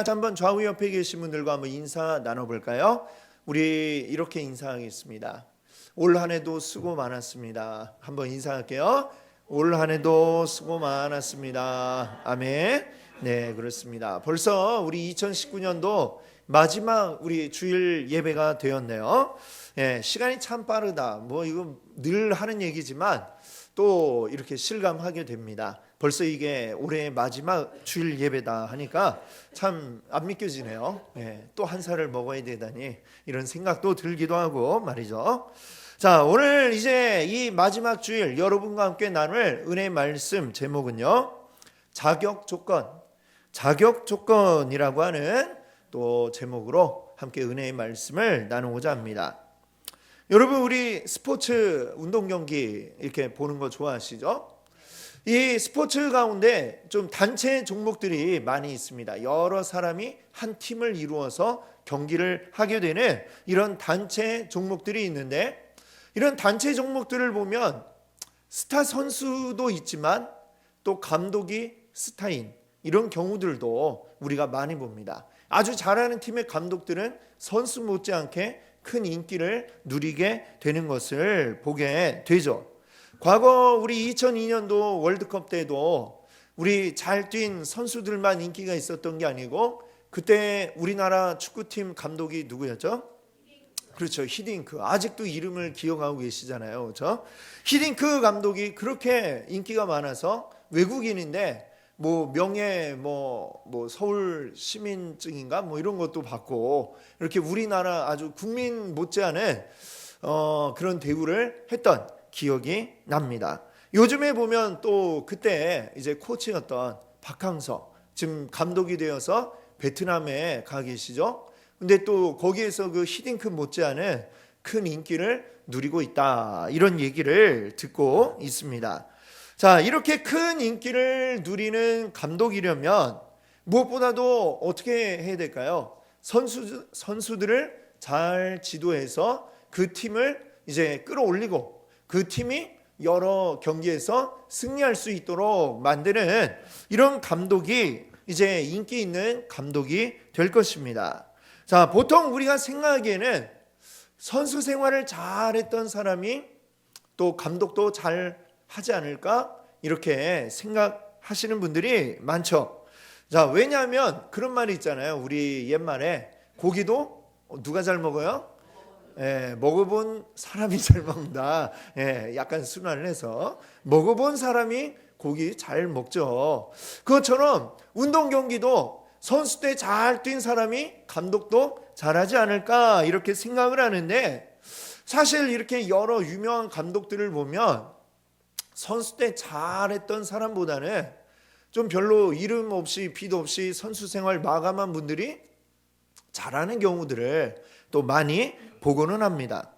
한번 좌우 옆에 계신 분들과 한번 인사 나눠볼까요? 우리 이렇게 인사하겠습니다. 올 한 해도 수고 많았습니다. 한번 인사할게요. 올 한 해도 수고 많았습니다. 아멘. 네, 그렇습니다. 벌써 우리 2019년도 마지막 우리 주일 예배가 되었네요. 시간이 참 빠르다. 뭐 이거 늘 하는 얘기지만 또 이렇게 실감하게 됩니다. 벌써 이게 올해의 마지막 주일 예배다 하니까 참 안 믿겨지네요. 또 한 살을 먹어야 되다니 이런 생각도 들기도 하고 말이죠. 자, 오늘 이제 이 마지막 주일 여러분과 함께 나눌 은혜의 말씀 제목은요, 자격 조건이라고 하는 또 제목으로 함께 은혜의 말씀을 나누고자 합니다. 여러분, 우리 스포츠 운동 경기 이렇게 보는 거 좋아하시죠? 이 스포츠 가운데 좀 단체 종목들이 많이 있습니다. 여러 사람이 한 팀을 이루어서 경기를 하게 되는 이런 단체 종목들이 있는데, 이런 단체 종목들을 보면 스타 선수도 있지만 또 감독이 스타인 이런 경우들도 우리가 많이 봅니다. 아주 잘하는 팀의 감독들은 선수 못지않게 큰 인기를 누리게 되는 것을 보게 되죠. 과거 우리 2002년도 월드컵 때도 우리 잘 뛴 선수들만 인기가 있었던 게 아니고, 그때 우리나라 축구팀 감독이 누구였죠? 그렇죠, 히딩크. 아직도 이름을 기억하고 계시잖아요, 그렇죠? 히딩크 감독이 그렇게 인기가 많아서 외국인인데 뭐 명예 뭐 서울 시민증인가 뭐 이런 것도 받고, 이렇게 우리나라 아주 국민 못지않은 그런 대우를 했던 기억이 납니다. 요즘에 보면 또 그때 이제 코치였던 박항서 지금 감독이 되어서 베트남에 가 계시죠. 근데 또 거기에서 그 히딩크 못지않은 큰 인기를 누리고 있다, 이런 얘기를 듣고 있습니다. 자, 이렇게 큰 인기를 누리는 감독이려면 무엇보다도 어떻게 해야 될까요? 선수들을 잘 지도해서 그 팀을 이제 끌어올리고 그 팀이 여러 경기에서 승리할 수 있도록 만드는 이런 감독이 이제 인기 있는 감독이 될 것입니다. 자, 보통 우리가 생각하기에는 선수 생활을 잘했던 사람이 또 감독도 잘 하지 않을까, 이렇게 생각하시는 분들이 많죠. 자, 왜냐하면 그런 말이 있잖아요. 우리 옛말에 고기도 누가 잘 먹어요? 먹어본 사람이 잘 먹는다. 약간 순환을 해서 먹어본 사람이 고기 잘 먹죠. 그것처럼 운동 경기도 선수 때 잘 뛴 사람이 감독도 잘하지 않을까, 이렇게 생각을 하는데, 사실 이렇게 여러 유명한 감독들을 보면 선수 때 잘했던 사람보다는 좀 별로 이름 없이 빛 없이 선수 생활 마감한 분들이 잘하는 경우들을 또 많이 보고는 합니다.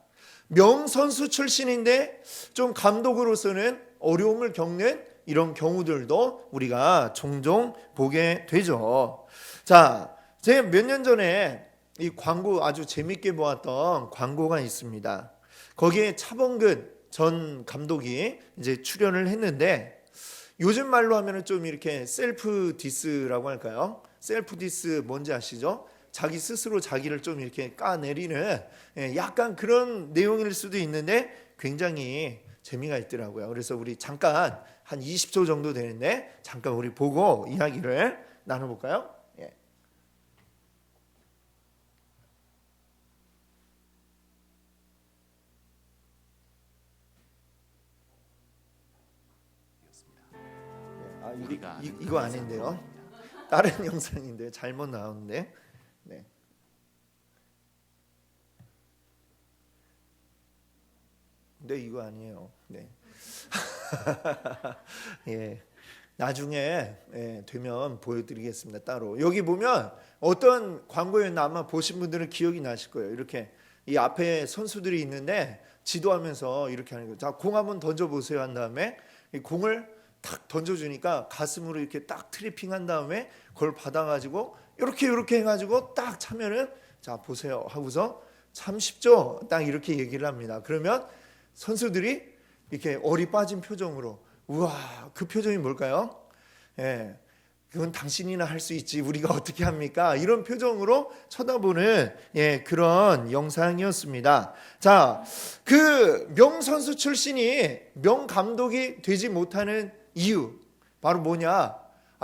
명선수 출신인데 좀 감독으로서는 어려움을 겪는 이런 경우들도 우리가 종종 보게 되죠. 자, 제가 몇 년 전에 이 광고 아주 재밌게 보았던 광고가 있습니다. 거기에 차범근 전 감독이 이제 출연을 했는데, 요즘 말로 하면은 좀 이렇게 셀프 디스라고 할까요? 셀프 디스 뭔지 아시죠? 자기 스스로 자기를 좀 이렇게 까내리는 약간 그런 내용일 수도 있는데 굉장히 재미가 있더라고요. 그래서 우리 잠깐 한 20초 정도 되는데 잠깐 우리 보고 이야기를 나눠볼까요? 이거 아닌데요. 다른 영상인데 잘못 나오는데. 네. 근데 이거 아니에요. 네. 예. 나중에 되면 보여드리겠습니다. 따로. 여기 보면 어떤 광고였나 아마 보신 분들은 기억이 나실 거예요. 이렇게 이 앞에 선수들이 있는데 지도하면서 이렇게 하는 거예요. 자, 공 한번 던져보세요 한 다음에 이 공을 탁 던져주니까 가슴으로 이렇게 딱 트래핑한 다음에 그걸 받아가지고 이렇게 해가지고 딱 차면은 자 보세요 하고서 참 쉽죠? 딱 이렇게 얘기를 합니다. 그러면 선수들이 이렇게 얼이 빠진 표정으로, 우와, 그 표정이 뭘까요? 그건 당신이나 할 수 있지 우리가 어떻게 합니까? 이런 표정으로 쳐다보는 그런 영상이었습니다. 자, 그 명선수 출신이 명감독이 되지 못하는 이유 바로 뭐냐?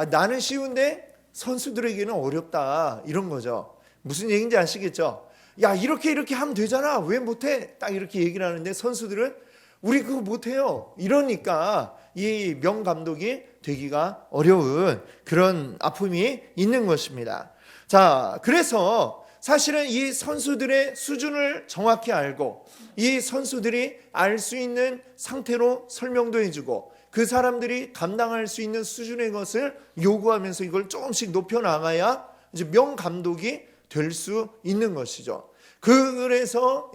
나는 쉬운데 선수들에게는 어렵다 이런 거죠. 무슨 얘기인지 아시겠죠? 야, 이렇게 하면 되잖아. 왜 못해? 딱 이렇게 얘기를 하는데 선수들은 우리 그거 못해요. 이러니까 이 명감독이 되기가 어려운 그런 아픔이 있는 것입니다. 자, 그래서 사실은 이 선수들의 수준을 정확히 알고 이 선수들이 알 수 있는 상태로 설명도 해주고 그 사람들이 감당할 수 있는 수준의 것을 요구하면서 이걸 조금씩 높여나가야 이제 명감독이 될 수 있는 것이죠. 그래서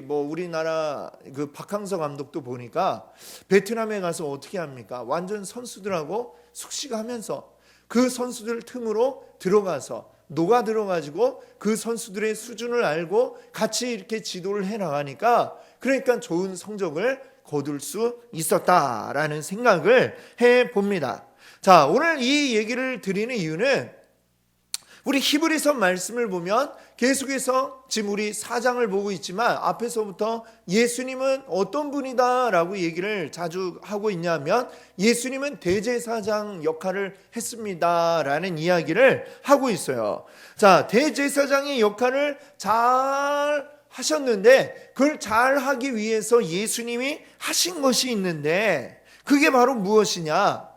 우리나라 그 박항서 감독도 보니까 베트남에 가서 어떻게 합니까? 완전 선수들하고 숙식하면서 그 선수들 틈으로 들어가서 녹아 들어가지고 그 선수들의 수준을 알고 같이 이렇게 지도를 해 나가니까 그러니까 좋은 성적을 거둘 수 있었다라는 생각을 해 봅니다. 자, 오늘 이 얘기를 드리는 이유는 우리 히브리서 말씀을 보면 계속해서 지금 우리 4장을 보고 있지만 앞에서부터 예수님은 어떤 분이다 라고 얘기를 자주 하고 있냐면 예수님은 대제사장 역할을 했습니다 라는 이야기를 하고 있어요. 자, 대제사장의 역할을 잘 하셨는데 그걸 잘 하기 위해서 예수님이 하신 것이 있는데 그게 바로 무엇이냐?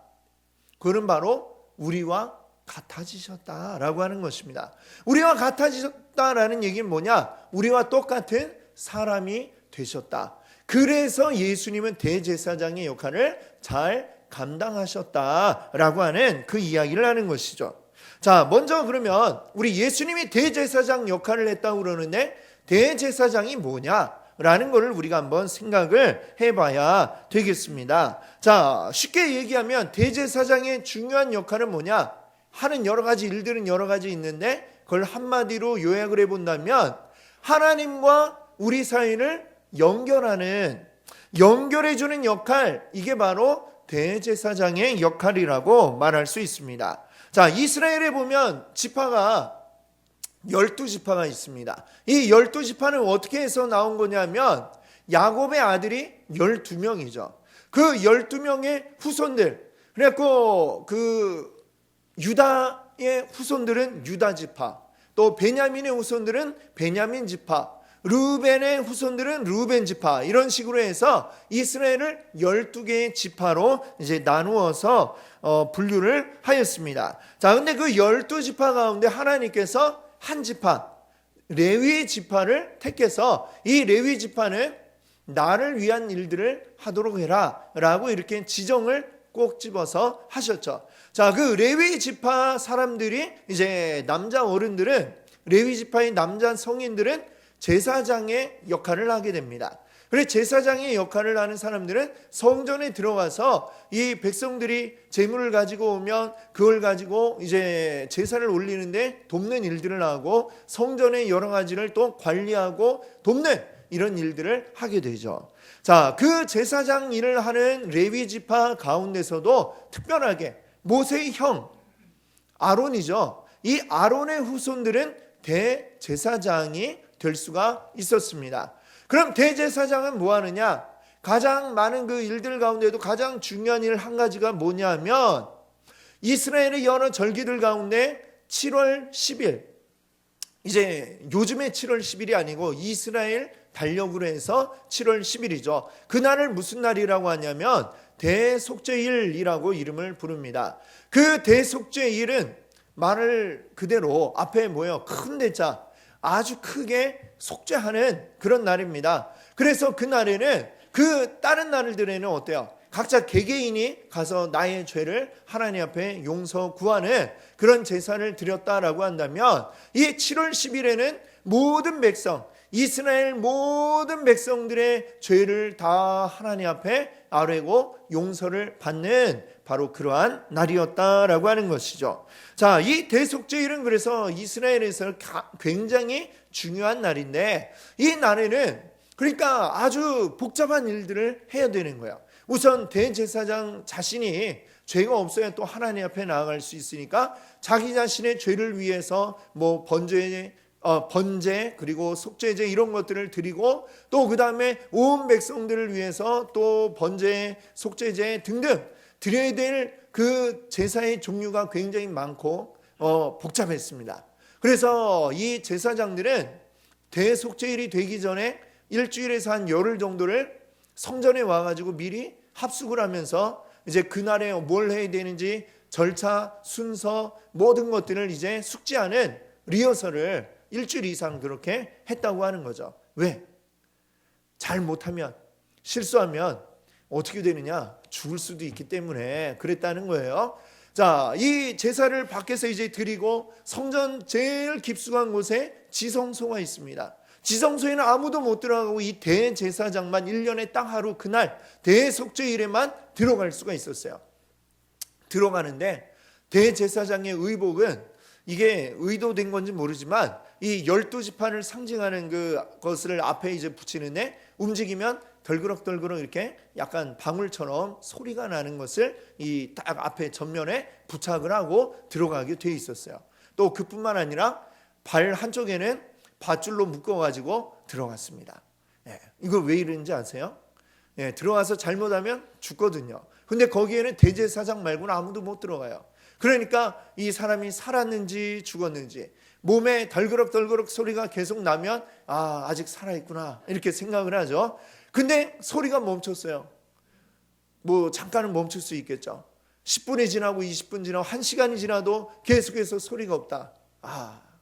그는 바로 우리와 같아지셨다라고 하는 것입니다. 우리와 같아지셨다라는 얘기는 뭐냐? 우리와 똑같은 사람이 되셨다. 그래서 예수님은 대제사장의 역할을 잘 감당하셨다라고 하는 그 이야기를 하는 것이죠. 자, 먼저 그러면 우리 예수님이 대제사장 역할을 했다고 그러는데 대제사장이 뭐냐라는 것을 우리가 한번 생각을 해봐야 되겠습니다. 자, 쉽게 얘기하면 대제사장의 중요한 역할은 뭐냐? 하는 여러 가지 일들은 여러 가지 있는데 그걸 한마디로 요약을 해본다면 하나님과 우리 사이를 연결해주는 역할, 이게 바로 대제사장의 역할이라고 말할 수 있습니다. 자, 이스라엘에 보면 지파가 12지파가 있습니다. 이 12지파는 어떻게 해서 나온 거냐면 야곱의 아들이 12명이죠. 그 12명의 후손들, 그래갖고 유다의 후손들은 유다 지파, 또 베냐민의 후손들은 베냐민 지파, 르벤의 후손들은 르벤 지파, 이런 식으로 해서 이스라엘을 12개의 지파로 이제 나누어서 분류를 하였습니다. 자, 근데 그 12지파 가운데 하나님께서 한 지파, 레위 지파를 택해서 이 레위 지파는 나를 위한 일들을 하도록 해라 라고 이렇게 지정을 꼭 집어서 하셨죠. 자, 그 레위 지파 사람들이 이제 남자 어른들은, 레위 지파의 남자 성인들은 제사장의 역할을 하게 됩니다. 그래서 제사장의 역할을 하는 사람들은 성전에 들어가서 이 백성들이 제물을 가지고 오면 그걸 가지고 이제 제사를 올리는데 돕는 일들을 하고 성전의 여러 가지를 또 관리하고 돕는 이런 일들을 하게 되죠. 자, 그 제사장 일을 하는 레위 지파 가운데서도 특별하게 모세의 형 아론이죠. 이 아론의 후손들은 대제사장이 될 수가 있었습니다. 그럼 대제사장은 뭐 하느냐? 가장 많은 그 일들 가운데도 가장 중요한 일 한 가지가 뭐냐면 이스라엘의 여러 절기들 가운데 7월 10일, 이제 요즘의 7월 10일이 아니고 이스라엘 달력으로 해서 7월 10일이죠. 그날을 무슨 날이라고 하냐면 대속죄일이라고 이름을 부릅니다. 그 대속죄일은 말을 그대로 앞에 뭐예요? 큰 대자, 아주 크게 속죄하는 그런 날입니다. 그래서 그 날에는 그 다른 날들에는 어때요? 각자 개개인이 가서 나의 죄를 하나님 앞에 용서 구하는 그런 제사를 드렸다라고 한다면 이 7월 10일에는 모든 백성, 이스라엘 모든 백성들의 죄를 다 하나님 앞에 아뢰고 용서를 받는 바로 그러한 날이었다라고 하는 것이죠. 자, 이 대속죄일은 그래서 이스라엘에서 굉장히 중요한 날인데 이 날에는 그러니까 아주 복잡한 일들을 해야 되는 거예요. 우선 대제사장 자신이 죄가 없어야 또 하나님 앞에 나아갈 수 있으니까 자기 자신의 죄를 위해서 뭐 번제 그리고 속죄제 이런 것들을 드리고 또 그 다음에 온 백성들을 위해서 또 번제, 속죄제 등등 드려야 될 그 제사의 종류가 굉장히 많고 복잡했습니다. 그래서 이 제사장들은 대속죄일이 되기 전에 일주일에서 한 열흘 정도를 성전에 와가지고 미리 합숙을 하면서 이제 그날에 뭘 해야 되는지 절차, 순서 모든 것들을 이제 숙지하는 리허설을 일주일 이상 그렇게 했다고 하는 거죠. 왜? 잘못하면, 실수하면 어떻게 되느냐? 죽을 수도 있기 때문에 그랬다는 거예요. 자, 이 제사를 밖에서 이제 드리고 성전 제일 깊숙한 곳에 지성소가 있습니다. 지성소에는 아무도 못 들어가고 이 대제사장만 1년에 딱 하루 그날 대속죄일에만 들어갈 수가 있었어요. 들어가는데 대제사장의 의복은 이게 의도된 건지 모르지만 이 12지판을 상징하는 그것을 앞에 이제 붙이는데 움직이면 덜그럭덜그럭 이렇게 약간 방울처럼 소리가 나는 것을 이 딱 앞에 전면에 부착을 하고 들어가게 돼 있었어요. 또 그뿐만 아니라 발 한쪽에는 밧줄로 묶어가지고 들어갔습니다. 이거 왜 이러는지 아세요? 들어가서 잘못하면 죽거든요. 근데 거기에는 대제사장 말고는 아무도 못 들어가요. 그러니까 이 사람이 살았는지 죽었는지 몸에 덜그럭덜그럭 소리가 계속 나면 아직 살아있구나 이렇게 생각을 하죠. 근데 소리가 멈췄어요. 뭐 잠깐은 멈출 수 있겠죠. 10분이 지나고 20분 지나고 1시간이 지나도 계속해서 소리가 없다.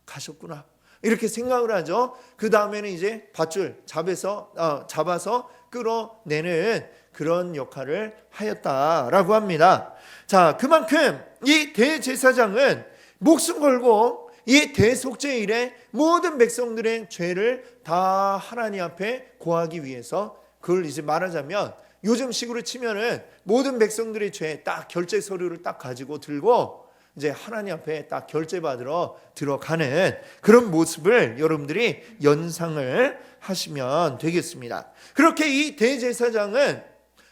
가셨구나 이렇게 생각을 하죠. 그 다음에는 이제 밧줄 잡아서 끌어내는 그런 역할을 하였다라고 합니다. 자, 그만큼 이 대제사장은 목숨 걸고 이 대속죄일에 모든 백성들의 죄를 다 하나님 앞에 고하기 위해서, 그걸 이제 말하자면 요즘 식으로 치면은 모든 백성들의 죄 딱 결제 서류를 딱 가지고 들고 이제 하나님 앞에 딱 결제받으러 들어가는 그런 모습을 여러분들이 연상을 하시면 되겠습니다. 그렇게 이 대제사장은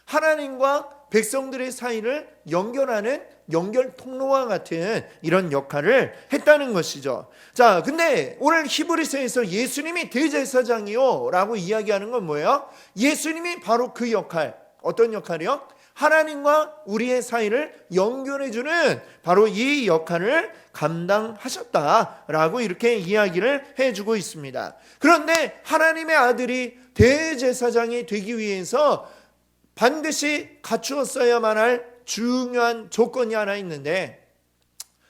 하나님과 백성들의 사이를 연결하는 연결 통로와 같은 이런 역할을 했다는 것이죠. 자, 근데 오늘 히브리서에서 예수님이 대제사장이요 라고 이야기하는 건 뭐예요? 예수님이 바로 그 역할, 어떤 역할이요? 하나님과 우리의 사이를 연결해주는 바로 이 역할을 감당하셨다라고 이렇게 이야기를 해주고 있습니다. 그런데 하나님의 아들이 대제사장이 되기 위해서 반드시 갖추었어야만 할 중요한 조건이 하나 있는데,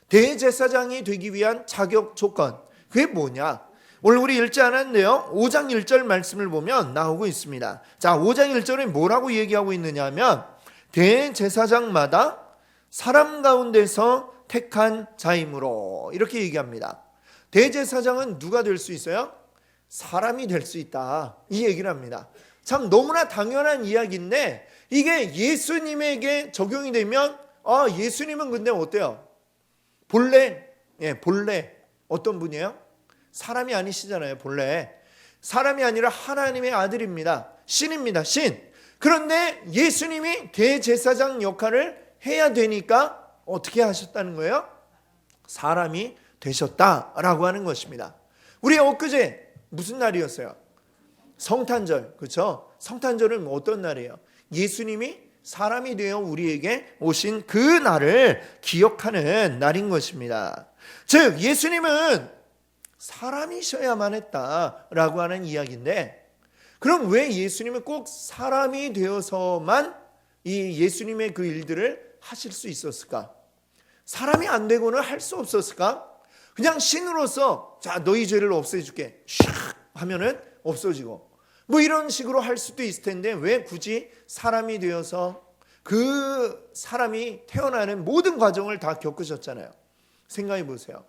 대제사장이 되기 위한 자격 조건, 그게 뭐냐? 오늘 우리 읽지 않았는데요, 5장 1절 말씀을 보면 나오고 있습니다. 자, 5장 1절에 뭐라고 얘기하고 있느냐 하면 대제사장마다 사람 가운데서 택한 자이므로 이렇게 얘기합니다. 대제사장은 누가 될 수 있어요? 사람이 될 수 있다, 이 얘기를 합니다. 참 너무나 당연한 이야기인데 이게 예수님에게 적용이 되면 예수님은 근데 어때요? 본래 어떤 분이에요? 사람이 아니시잖아요. 본래 사람이 아니라 하나님의 아들입니다. 신입니다. 신. 그런데 예수님이 대제사장 역할을 해야 되니까 어떻게 하셨다는 거예요? 사람이 되셨다라고 하는 것입니다. 우리 엊그제 무슨 날이었어요? 성탄절, 그렇죠? 성탄절은 어떤 날이에요? 예수님이 사람이 되어 우리에게 오신 그 날을 기억하는 날인 것입니다. 즉 예수님은 사람이셔야만 했다라고 하는 이야기인데, 그럼 왜 예수님은 꼭 사람이 되어서만 이 예수님의 그 일들을 하실 수 있었을까? 사람이 안 되고는 할 수 없었을까? 그냥 신으로서 자 너희 죄를 없애줄게 샥 하면은 없어지고 뭐 이런 식으로 할 수도 있을 텐데 왜 굳이 사람이 되어서 그 사람이 태어나는 모든 과정을 다 겪으셨잖아요. 생각해 보세요.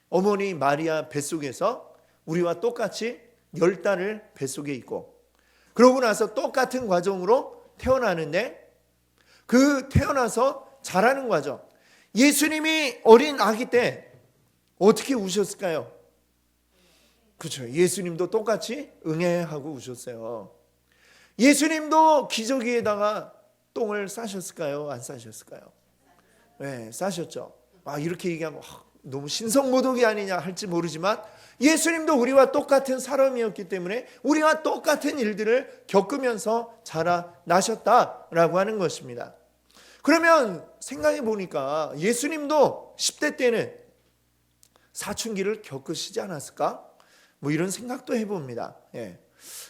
어머니 마리아 뱃속에서 우리와 똑같이 10달을 뱃속에 있고, 그러고 나서 똑같은 과정으로 태어나는데 그 태어나서 자라는 과정, 예수님이 어린 아기 때 어떻게 우셨을까요? 그렇죠. 예수님도 똑같이 응애하고 우셨어요. 예수님도 기저귀에다가 똥을 싸셨을까요? 안 싸셨을까요? 싸셨죠. 이렇게 얘기하면 너무 신성모독이 아니냐 할지 모르지만 예수님도 우리와 똑같은 사람이었기 때문에 우리와 똑같은 일들을 겪으면서 자라나셨다라고 하는 것입니다. 그러면 생각해 보니까 예수님도 10대 때는 사춘기를 겪으시지 않았을까? 이런 생각도 해봅니다.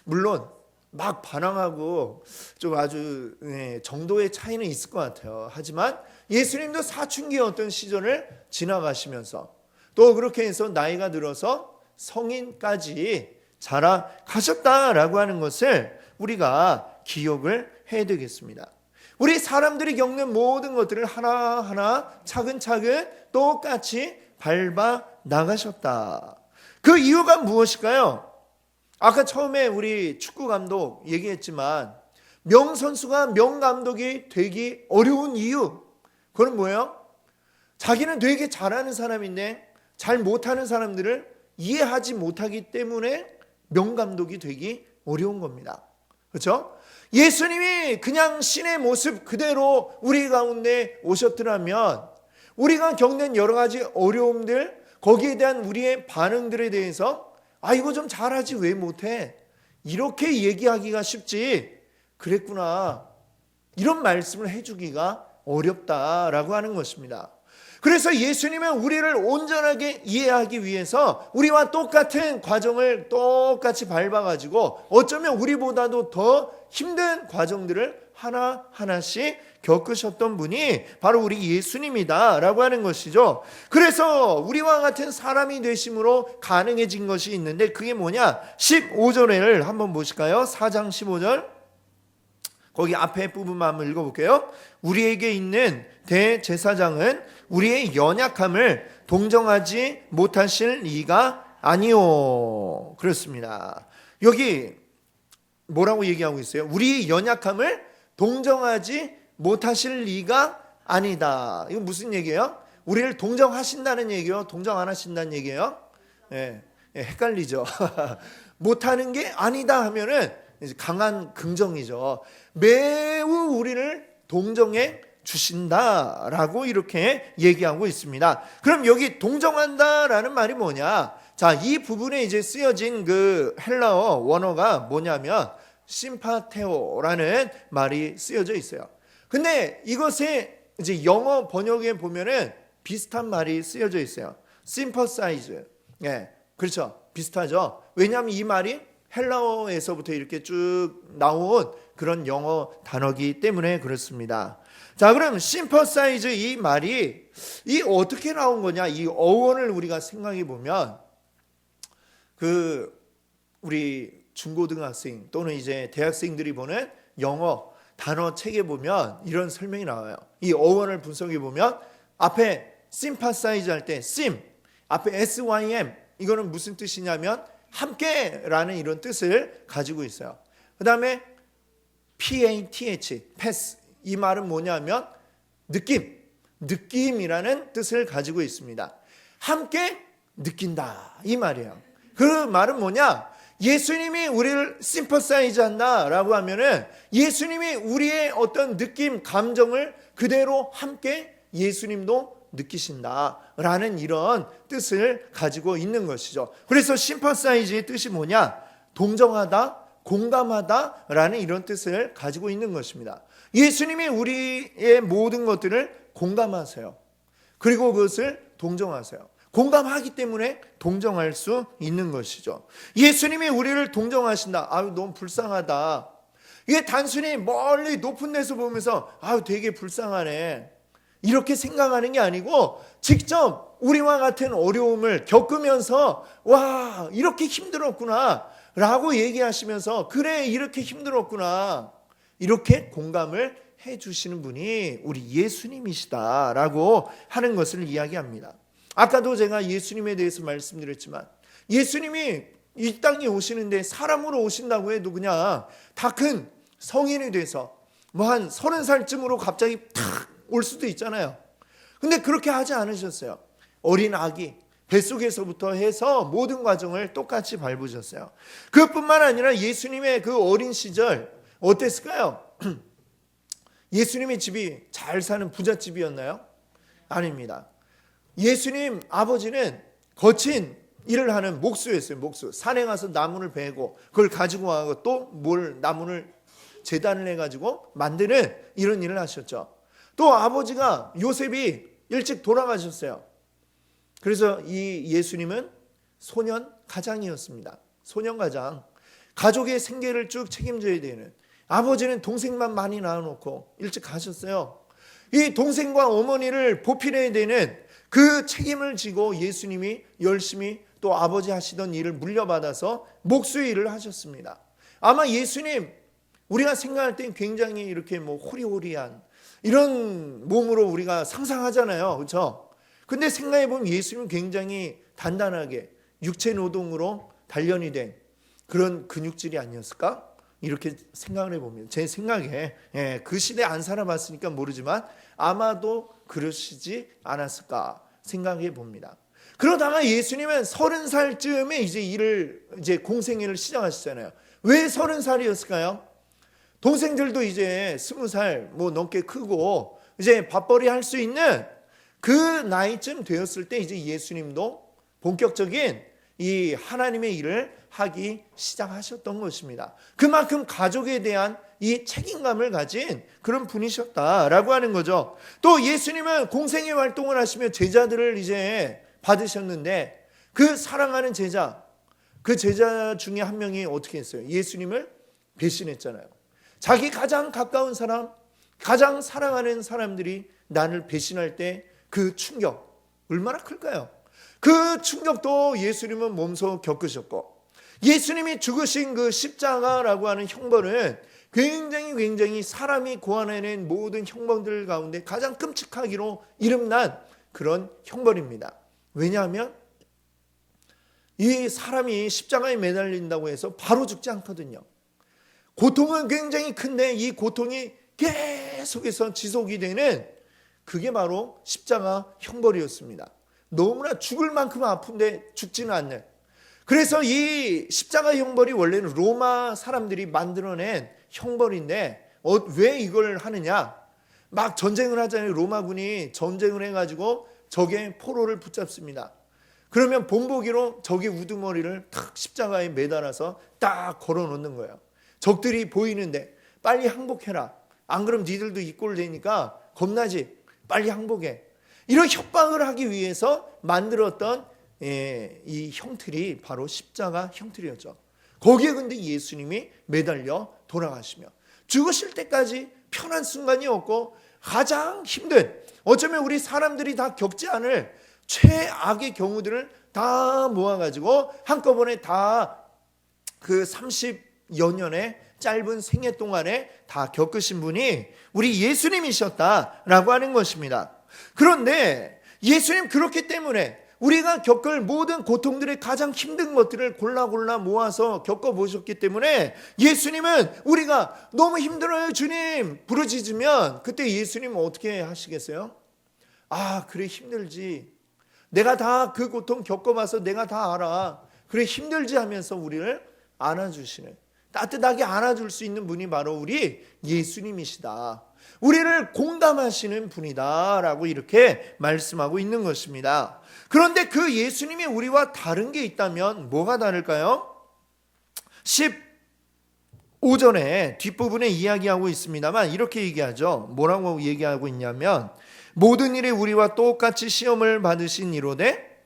물론 막 반항하고 좀 아주 정도의 차이는 있을 것 같아요. 하지만 예수님도 사춘기의 어떤 시절을 지나가시면서 또 그렇게 해서 나이가 들어서 성인까지 자라가셨다라고 하는 것을 우리가 기억을 해야 되겠습니다. 우리 사람들이 겪는 모든 것들을 하나하나 차근차근 똑같이 밟아 나가셨다. 그 이유가 무엇일까요? 아까 처음에 우리 축구 감독 얘기했지만 명선수가 명감독이 되기 어려운 이유, 그건 뭐예요? 자기는 되게 잘하는 사람인데 잘 못하는 사람들을 이해하지 못하기 때문에 명감독이 되기 어려운 겁니다. 그렇죠? 예수님이 그냥 신의 모습 그대로 우리 가운데 오셨더라면 우리가 겪는 여러 가지 어려움들, 거기에 대한 우리의 반응들에 대해서 이거 좀 잘하지 왜 못해? 이렇게 얘기하기가 쉽지. 그랬구나. 이런 말씀을 해주기가 어렵다라고 하는 것입니다. 그래서 예수님은 우리를 온전하게 이해하기 위해서 우리와 똑같은 과정을 똑같이 밟아가지고 어쩌면 우리보다도 더 힘든 과정들을 하나하나씩 겪으셨던 분이 바로 우리 예수님이다 라고 하는 것이죠. 그래서 우리와 같은 사람이 되심으로 가능해진 것이 있는데 그게 뭐냐? 15절을 한번 보실까요? 4장 15절 거기 앞에 부분만 한번 읽어볼게요. 우리에게 있는 대제사장은 우리의 연약함을 동정하지 못하실 이가 아니오. 그렇습니다. 여기 뭐라고 얘기하고 있어요? 우리의 연약함을 동정하지 못하실 리가 아니다. 이건 무슨 얘기예요? 우리를 동정하신다는 얘기예요? 동정 안 하신다는 얘기예요? 헷갈리죠. 못하는 게 아니다 하면은 강한 긍정이죠. 매우 우리를 동정해 주신다라고 이렇게 얘기하고 있습니다. 그럼 여기 동정한다라는 말이 뭐냐? 자, 이 부분에 이제 쓰여진 그 헬라어 원어가 뭐냐면 심파테오라는 말이 쓰여져 있어요. 근데 이것에 이제 영어 번역에 보면은 비슷한 말이 쓰여져 있어요. sympathize. 그렇죠. 비슷하죠. 왜냐하면 이 말이 헬라어에서부터 이렇게 쭉 나온 그런 영어 단어이기 때문에 그렇습니다. 자, 그럼 sympathize 이 말이 어떻게 나온 거냐? 이 어원을 우리가 생각해 보면 우리 중고등학생 또는 이제 대학생들이 보는 영어 단어 책에 보면 이런 설명이 나와요. 이 어원을 분석해 보면 앞에 sympathize 할 때 sim 앞에 sym 이거는 무슨 뜻이냐면 함께라는 이런 뜻을 가지고 있어요. 그 다음에 path pass 이 말은 뭐냐면 느낌이라는 뜻을 가지고 있습니다. 함께 느낀다 이 말이에요. 그 말은 뭐냐? 예수님이 우리를 심퍼사이즈 한다라고 하면은 예수님이 우리의 어떤 느낌, 감정을 그대로 함께 예수님도 느끼신다라는 이런 뜻을 가지고 있는 것이죠. 그래서 심퍼사이즈의 뜻이 뭐냐? 동정하다, 공감하다라는 이런 뜻을 가지고 있는 것입니다. 예수님이 우리의 모든 것들을 공감하세요. 그리고 그것을 동정하세요. 공감하기 때문에 동정할 수 있는 것이죠. 예수님이 우리를 동정하신다. 너무 불쌍하다. 이게 단순히 멀리 높은 데서 보면서 되게 불쌍하네. 이렇게 생각하는 게 아니고 직접 우리와 같은 어려움을 겪으면서 와, 이렇게 힘들었구나 라고 얘기하시면서 그래, 이렇게 힘들었구나. 이렇게 공감을 해주시는 분이 우리 예수님이시다라고 하는 것을 이야기합니다. 아까도 제가 예수님에 대해서 말씀드렸지만 예수님이 이 땅에 오시는데 사람으로 오신다고 해도 그냥 다 큰 성인이 돼서 한 30살쯤으로 갑자기 탁 올 수도 있잖아요. 근데 그렇게 하지 않으셨어요. 어린 아기 뱃속에서부터 해서 모든 과정을 똑같이 밟으셨어요. 그뿐만 아니라 예수님의 그 어린 시절 어땠을까요? 예수님의 집이 잘 사는 부잣집이었나요? 아닙니다. 예수님 아버지는 거친 일을 하는 목수였어요. 목수. 산에 가서 나무를 베고 그걸 가지고 와서 또 나무를 재단을 해가지고 만드는 이런 일을 하셨죠. 또 아버지가 요셉이 일찍 돌아가셨어요. 그래서 이 예수님은 소년 가장이었습니다. 소년 가장. 가족의 생계를 쭉 책임져야 되는. 아버지는 동생만 많이 낳아놓고 일찍 가셨어요. 이 동생과 어머니를 보필해야 되는 그 책임을 지고 예수님이 열심히 또 아버지 하시던 일을 물려받아서 목수의 일을 하셨습니다. 아마 예수님 우리가 생각할 땐 굉장히 이렇게 호리호리한 이런 몸으로 우리가 상상하잖아요. 그렇죠? 근데 생각해 보면 예수님은 굉장히 단단하게 육체 노동으로 단련이 된 그런 근육질이 아니었을까? 이렇게 생각을 해봅니다. 제 생각에 그 시대에 안 살아봤으니까 모르지만 아마도 그러시지 않았을까 생각해 봅니다. 그러다가 예수님은 30살쯤에 이제 공생애를 시작하시잖아요. 왜 30살이었을까요? 동생들도 이제 20살 넘게 크고 이제 밥벌이 할 수 있는 그 나이쯤 되었을 때 이제 예수님도 본격적인 이 하나님의 일을 하기 시작하셨던 것입니다. 그만큼 가족에 대한 이 책임감을 가진 그런 분이셨다라고 하는 거죠. 또 예수님은 공생애 활동을 하시며 제자들을 이제 받으셨는데 그 사랑하는 제자, 그 제자 중에 한 명이 어떻게 했어요? 예수님을 배신했잖아요. 자기 가장 가까운 사람, 가장 사랑하는 사람들이 나를 배신할 때 그 충격 얼마나 클까요? 그 충격도 예수님은 몸소 겪으셨고 예수님이 죽으신 그 십자가라고 하는 형벌은 굉장히 사람이 고안해낸 모든 형벌들 가운데 가장 끔찍하기로 이름난 그런 형벌입니다. 왜냐하면 이 사람이 십자가에 매달린다고 해서 바로 죽지 않거든요. 고통은 굉장히 큰데 이 고통이 계속해서 지속이 되는 그게 바로 십자가 형벌이었습니다. 너무나 죽을 만큼 아픈데 죽지는 않는. 그래서 이 십자가 형벌이 원래는 로마 사람들이 만들어낸 형벌인데 왜 이걸 하느냐? 막 전쟁을 하잖아요. 로마군이 전쟁을 해가지고 적의 포로를 붙잡습니다. 그러면 본보기로 적의 우두머리를 탁 십자가에 매달아서 딱 걸어놓는 거예요. 적들이 보이는데 빨리 항복해라. 안 그럼 니들도 이 꼴 되니까 겁나지. 빨리 항복해. 이런 협박을 하기 위해서 만들었던 이 형틀이 바로 십자가 형틀이었죠. 거기에 근데 예수님이 매달려 돌아가시며 죽으실 때까지 편한 순간이 없고 가장 힘든, 어쩌면 우리 사람들이 다 겪지 않을 최악의 경우들을 다 모아가지고 한꺼번에 다 그 30여 년의 짧은 생애 동안에 다 겪으신 분이 우리 예수님이셨다라고 하는 것입니다. 그런데 예수님 그렇기 때문에 우리가 겪을 모든 고통들의 가장 힘든 것들을 골라 모아서 겪어보셨기 때문에 예수님은 우리가 너무 힘들어요 주님 부르짖으면 그때 예수님은 어떻게 하시겠어요? 아 그래 힘들지. 내가 다 그 고통 겪어봐서 내가 다 알아. 그래 힘들지 하면서 우리를 안아주시는, 따뜻하게 안아줄 수 있는 분이 바로 우리 예수님이시다. 우리를 공감하시는 분이다 라고 이렇게 말씀하고 있는 것입니다. 그런데 그 예수님이 우리와 다른 게 있다면 뭐가 다를까요? 15절에 뒷부분에 이야기하고 있습니다만 이렇게 얘기하죠. 뭐라고 얘기하고 있냐면 모든 일에 우리와 똑같이 시험을 받으신 이로되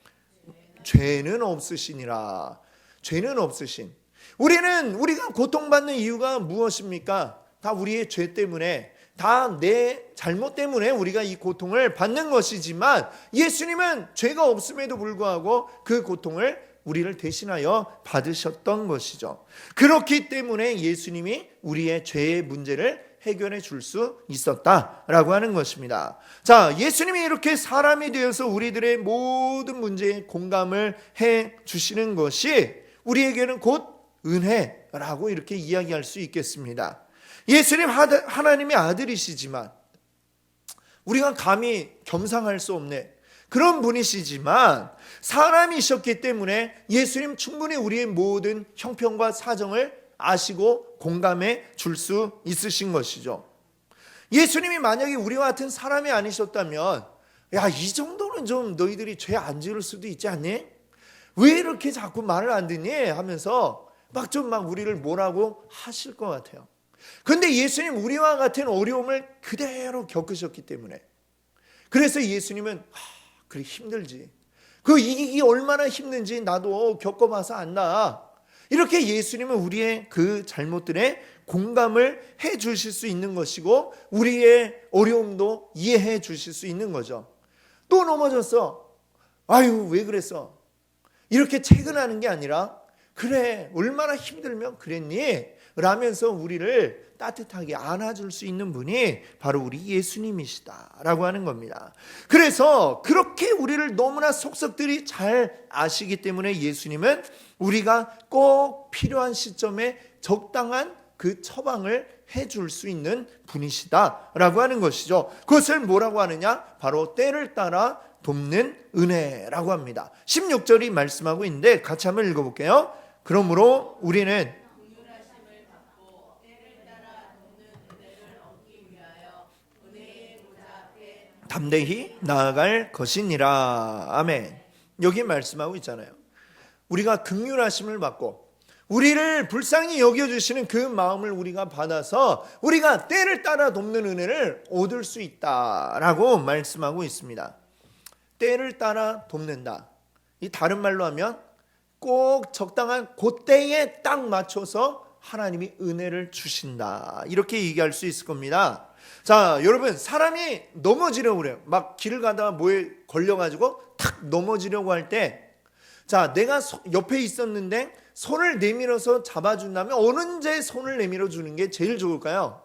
죄는 없으시니라. 죄는 없으신. 우리가 고통받는 이유가 무엇입니까? 다 우리의 죄 때문에, 다 내 잘못 때문에 우리가 이 고통을 받는 것이지만 예수님은 죄가 없음에도 불구하고 그 고통을 우리를 대신하여 받으셨던 것이죠. 그렇기 때문에 예수님이 우리의 죄의 문제를 해결해 줄 수 있었다라고 하는 것입니다. 자, 예수님이 이렇게 사람이 되어서 우리들의 모든 문제에 공감을 해 주시는 것이 우리에게는 곧 은혜라고 이렇게 이야기할 수 있겠습니다. 예수님 하나님의 아들이시지만 우리가 감히 겸상할 수 없는 그런 분이시지만 사람이셨기 때문에 예수님 충분히 우리의 모든 형편과 사정을 아시고 공감해 줄 수 있으신 것이죠. 예수님이 만약에 우리와 같은 사람이 아니셨다면 야, 이 정도는 좀 너희들이 죄 안 지을 수도 있지 않니? 왜 이렇게 자꾸 말을 안 듣니? 하면서 막 우리를 뭐라고 하실 것 같아요. 그런데 예수님 우리와 같은 어려움을 그대로 겪으셨기 때문에, 그래서 예수님은 그래 힘들지, 이게 얼마나 힘든지 나도 겪어봐서 안다, 이렇게 예수님은 우리의 그 잘못들에 공감을 해 주실 수 있는 것이고 우리의 어려움도 이해해 주실 수 있는 거죠. 또 넘어졌어, 아유 왜 그랬어, 이렇게 채근하는 게 아니라 그래 얼마나 힘들면 그랬니? 라면서 우리를 따뜻하게 안아줄 수 있는 분이 바로 우리 예수님이시다라고 하는 겁니다. 그래서 그렇게 우리를 너무나 속속들이 잘 아시기 때문에 예수님은 우리가 꼭 필요한 시점에 적당한 그 처방을 해줄 수 있는 분이시다라고 하는 것이죠. 그것을 뭐라고 하느냐? 바로 때를 따라 돕는 은혜라고 합니다. 16절이 말씀하고 있는데 같이 한번 읽어볼게요. 그러므로 우리는 담대히 나아갈 것이니라. 아멘. 여기 말씀하고 있잖아요. 우리가 긍휼하심을 받고 우리를 불쌍히 여겨주시는 그 마음을 우리가 받아서 우리가 때를 따라 돕는 은혜를 얻을 수 있다라고 말씀하고 있습니다. 때를 따라 돕는다. 이 다른 말로 하면 꼭 적당한 그때에 딱 맞춰서 하나님이 은혜를 주신다, 이렇게 얘기할 수 있을 겁니다. 자, 여러분, 사람이 넘어지려고 그래요. 막 길을 가다가 뭐에 걸려가지고 탁 넘어지려고 할 때, 자, 내가 옆에 있었는데 손을 내밀어서 잡아준다면 언제 손을 내밀어 주는 게 제일 좋을까요?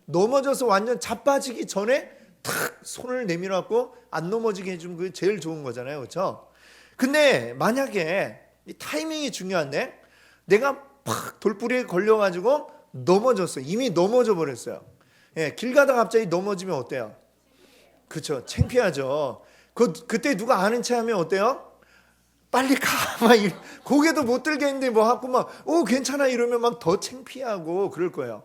넘어져서 완전 자빠지기 전에 탁 손을 내밀어갖고 안 넘어지게 해주면 그게 제일 좋은 거잖아요, 그렇죠? 근데 만약에 이 타이밍이 중요한데 내가 팍 돌부리에 걸려가지고 넘어졌어요. 이미 넘어져 버렸어요. 예, 길 가다가 갑자기 넘어지면 어때요? 그렇죠, 창피하죠. 그때 누가 아는 체 하면 어때요? 빨리 가, 막 고개도 못 들겠는데 뭐 하고 막 괜찮아 이러면 막 더 창피하고 그럴 거예요.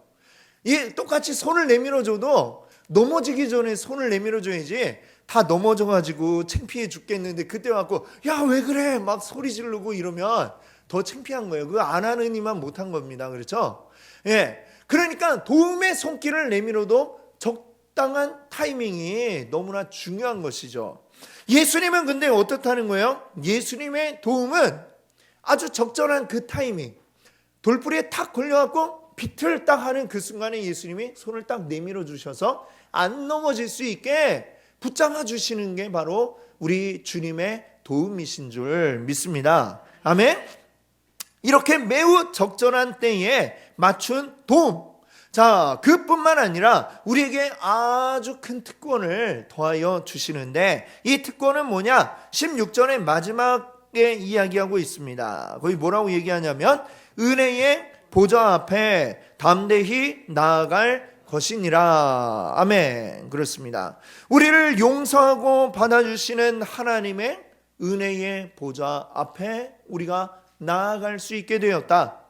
예, 똑같이 손을 내밀어줘도 넘어지기 전에 손을 내밀어줘야지. 다 넘어져가지고 창피해 죽겠는데 그때 와갖고 야 왜 그래 막 소리 지르고 이러면 더 창피한 거예요. 그거 안 하는 이만 못한 겁니다. 그렇죠? 예, 그러니까 도움의 손길을 내밀어도 적당한 타이밍이 너무나 중요한 것이죠. 예수님은 근데 어떻다는 거예요? 예수님의 도움은 아주 적절한 그 타이밍, 돌부리에 탁 걸려갖고 비틀 딱 하는 그 순간에 예수님이 손을 딱 내밀어 주셔서 안 넘어질 수 있게 붙잡아 주시는 게 바로 우리 주님의 도움이신 줄 믿습니다. 아멘. 이렇게 매우 적절한 때에 맞춘 도움, 자, 그뿐만 아니라 우리에게 아주 큰 특권을 더하여 주시는데 이 특권은 뭐냐? 16절의 마지막에 이야기하고 있습니다. 거기 뭐라고 얘기하냐면 은혜의 보좌 앞에 담대히 나아갈 것이니라. 아멘. 그렇습니다. 우리를 용서하고 받아주시는 하나님의 은혜의 보좌 앞에 우리가 나아갈 수 있게 되었다.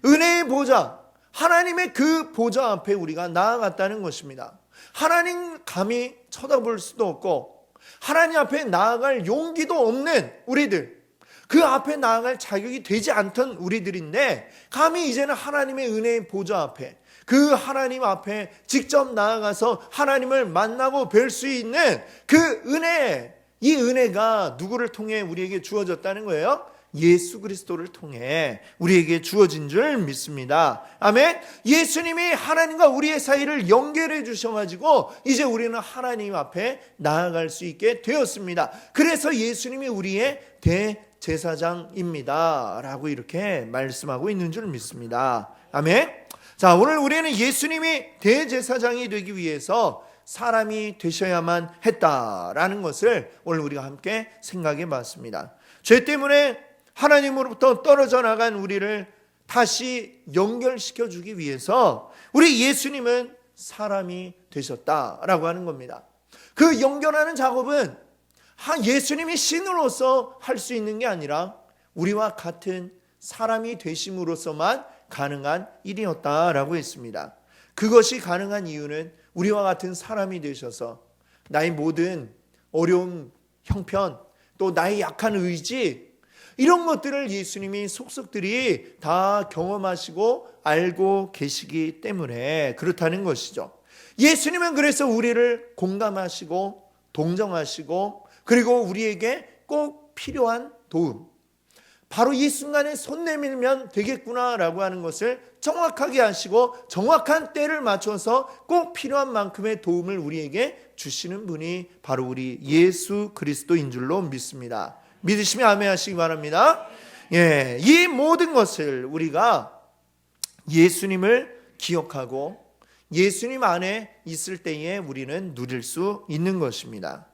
은혜의 보좌, 하나님의 그 보좌 앞에 우리가 나아갔다는 것입니다. 하나님 감히 쳐다볼 수도 없고 하나님 앞에 나아갈 용기도 없는 우리들, 그 앞에 나아갈 자격이 되지 않던 우리들인데 감히 이제는 하나님의 은혜의 보좌 앞에, 그 하나님 앞에 직접 나아가서 하나님을 만나고 뵐 수 있는 그 은혜, 이 은혜가 누구를 통해 우리에게 주어졌다는 거예요? 예수 그리스도를 통해 우리에게 주어진 줄 믿습니다. 아멘. 예수님이 하나님과 우리의 사이를 연결해 주셔가지고 이제 우리는 하나님 앞에 나아갈 수 있게 되었습니다. 그래서 예수님이 우리의 대제사장입니다 라고 이렇게 말씀하고 있는 줄 믿습니다. 아멘. 자, 오늘 우리는 예수님이 대제사장이 되기 위해서 사람이 되셔야만 했다라는 것을 오늘 우리가 함께 생각해 봤습니다. 죄 때문에 하나님으로부터 떨어져 나간 우리를 다시 연결시켜 주기 위해서 우리 예수님은 사람이 되셨다라고 하는 겁니다. 그 연결하는 작업은 예수님이 신으로서 할 수 있는 게 아니라 우리와 같은 사람이 되심으로서만 가능한 일이었다라고 했습니다. 그것이 가능한 이유는 우리와 같은 사람이 되셔서 나의 모든 어려움, 형편, 또 나의 약한 의지, 이런 것들을 예수님이 속속들이 다 경험하시고 알고 계시기 때문에 그렇다는 것이죠. 예수님은 그래서 우리를 공감하시고 동정하시고 그리고 우리에게 꼭 필요한 도움, 바로 이 순간에 손 내밀면 되겠구나라고 하는 것을 정확하게 아시고 정확한 때를 맞춰서 꼭 필요한 만큼의 도움을 우리에게 주시는 분이 바로 우리 예수 그리스도인 줄로 믿습니다. 믿으시면 아멘 하시기 바랍니다. 예, 이 모든 것을 우리가 예수님을 기억하고 예수님 안에 있을 때에 우리는 누릴 수 있는 것입니다.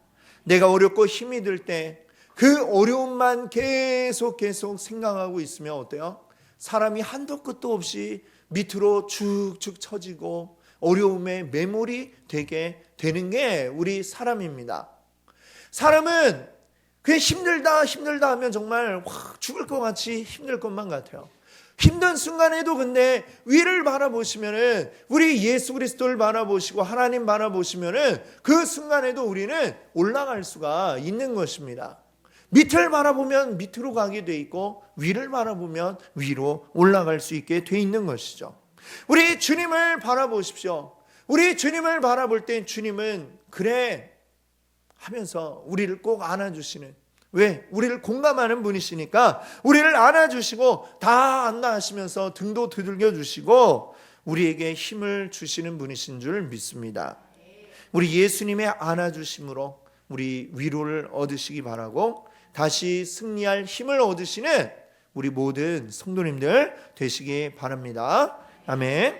내가 어렵고 힘이 들 때 그 어려움만 계속 생각하고 있으면 어때요? 사람이 한도 끝도 없이 밑으로 축축 처지고 어려움에 매몰이 되게 되는 게 우리 사람입니다. 사람은 그냥 힘들다 하면 정말 확 죽을 것 같이 힘들 것만 같아요. 힘든 순간에도 근데 위를 바라보시면은, 우리 예수 그리스도를 바라보시고 하나님 바라보시면은 그 순간에도 우리는 올라갈 수가 있는 것입니다. 밑을 바라보면 밑으로 가게 돼 있고 위를 바라보면 위로 올라갈 수 있게 돼 있는 것이죠. 우리 주님을 바라보십시오. 우리 주님을 바라볼 때 주님은 그래 하면서 우리를 꼭 안아주시는, 왜? 우리를 공감하는 분이시니까 우리를 안아주시고 다 안다 하시면서 등도 두들겨 주시고 우리에게 힘을 주시는 분이신 줄 믿습니다. 우리 예수님의 안아주심으로 우리 위로를 얻으시기 바라고 다시 승리할 힘을 얻으시는 우리 모든 성도님들 되시기 바랍니다. 아멘.